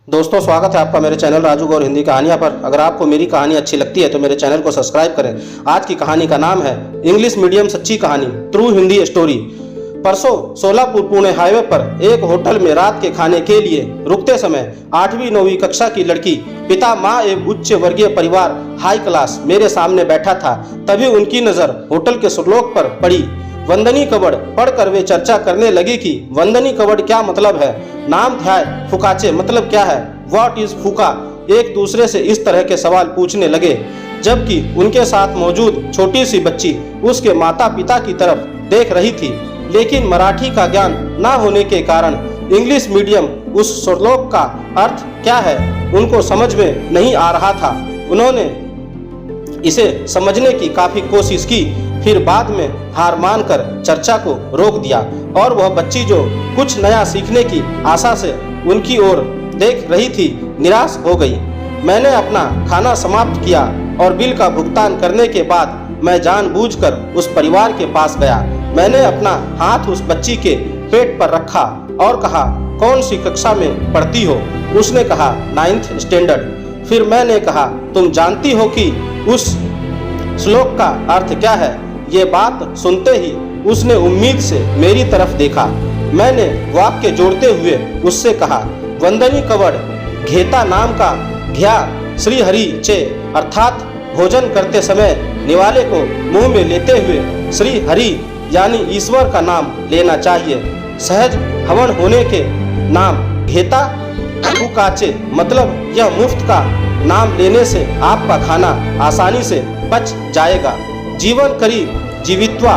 दोस्तों, स्वागत है आपका मेरे चैनल राजू गौर हिंदी कहानियाँ पर। अगर आपको मेरी कहानी अच्छी लगती है तो मेरे चैनल को सब्सक्राइब करें। आज की कहानी का नाम है इंग्लिश मीडियम सच्ची कहानी, ट्रू हिंदी स्टोरी। परसों सोलापुर पुणे हाईवे पर एक होटल में रात के खाने के लिए रुकते समय 8वीं-9वीं कक्षा की लड़की, पिता, माँ एवं उच्च वर्गीय परिवार, हाई क्लास, मेरे सामने बैठा था। तभी उनकी नज़र होटल के श्लोक पर पड़ी। वंदनी कवड़ पढ़कर वे चर्चा करने लगी कि वंदनी कवड़ क्या मतलब है, नाम ध्याय फुकाचे मतलब क्या है, व्हाट इज फूका। एक दूसरे से इस तरह के सवाल पूछने लगे, जबकि उनके साथ मौजूद छोटी सी बच्ची उसके माता पिता की तरफ देख रही थी। लेकिन मराठी का ज्ञान न होने के कारण इंग्लिश मीडियम उस श्लोक का अर्थ क्या है उनको समझ में नहीं आ रहा था। उन्होंने इसे समझने की काफी कोशिश की, फिर बाद में हार मानकर चर्चा को रोक दिया और वह बच्ची जो कुछ नया सीखने की आशा से उनकी ओर देख रही थी, निराश हो गई। मैंने अपना खाना समाप्त किया और बिल का भुगतान करने के बाद मैं जानबूझकर उस परिवार के पास गया। मैंने अपना हाथ उस बच्ची के पेट पर रखा और कहा, कौन सी कक्षा में पढ़ती हो? उसने कहा, 9th स्टैंडर्ड। फिर मैंने कहा, तुम जानती हो कि उस श्लोक का अर्थ क्या है? ये बात सुनते ही उसने उम्मीद से मेरी तरफ देखा। मैंने वाक्य जोड़ते हुए उससे कहा, वंदनी कवड़ घेता नाम का घ्या श्री हरि चे, अर्थात भोजन करते समय निवाले को मुंह में लेते हुए श्री हरि यानी ईश्वर का नाम लेना चाहिए। सहज हवन होने के नाम घेता फुकाचे मतलब यह मुफ्त का नाम लेने से आपका खाना आसानी से पच जाएगा। जीवन करी जीवित्वा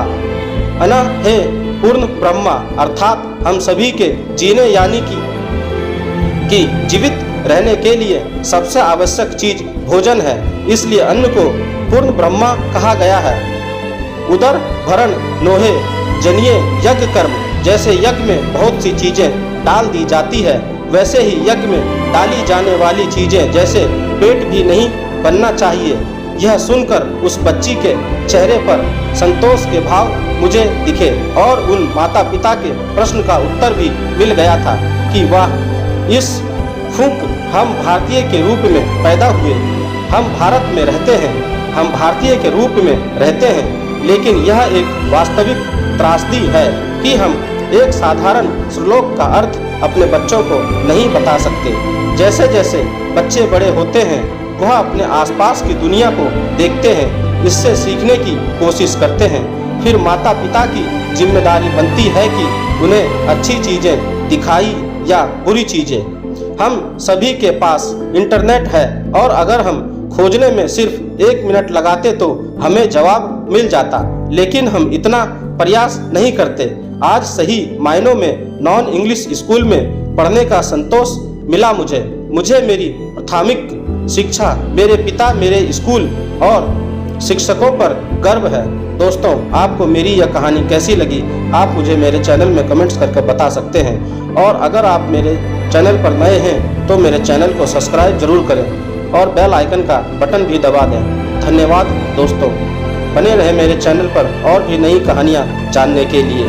अन है पूर्ण ब्रह्मा, अर्थात हम सभी के जीने यानी कि जीवित रहने के लिए सबसे आवश्यक चीज भोजन है, इसलिए अन्न को पूर्ण ब्रह्मा कहा गया है। उदर भरण नोहे जनिए यज्ञ कर्म, जैसे यज्ञ में बहुत सी चीजें डाल दी जाती है, वैसे ही यज्ञ में डाली जाने वाली चीजें जैसे पेट भी नहीं बनना चाहिए। यह सुनकर उस बच्ची के चेहरे पर संतोष के भाव मुझे दिखे और उन माता पिता के प्रश्न का उत्तर भी मिल गया था कि वाह, इस फूक हम भारतीय के रूप में पैदा हुए, हम भारत में रहते हैं, हम भारतीय के रूप में रहते हैं। लेकिन यह एक वास्तविक त्रासदी है कि हम एक साधारण श्लोक का अर्थ अपने बच्चों को नहीं बता सकते। जैसे जैसे बच्चे बड़े होते हैं वह अपने आसपास की दुनिया को देखते हैं, इससे सीखने की कोशिश करते हैं। फिर माता पिता की जिम्मेदारी बनती है कि उन्हें अच्छी चीज़ें दिखाई या बुरी चीज़ें। हम सभी के पास इंटरनेट है और अगर हम खोजने में सिर्फ 1 मिनट लगाते तो हमें जवाब मिल जाता, लेकिन हम इतना प्रयास नहीं करते। आज सही मायनों में नॉन इंग्लिश स्कूल में पढ़ने का संतोष मिला। मुझे मेरी प्राथमिक शिक्षा, मेरे पिता, मेरे स्कूल और शिक्षकों पर गर्व है। दोस्तों, आपको मेरी यह कहानी कैसी लगी आप मुझे मेरे चैनल में कमेंट्स करके बता सकते हैं। और अगर आप मेरे चैनल पर नए हैं तो मेरे चैनल को सब्सक्राइब जरूर करें और बेल आइकन का बटन भी दबा दें। धन्यवाद दोस्तों, बने रहें मेरे चैनल पर और भी नई कहानियाँ जानने के लिए।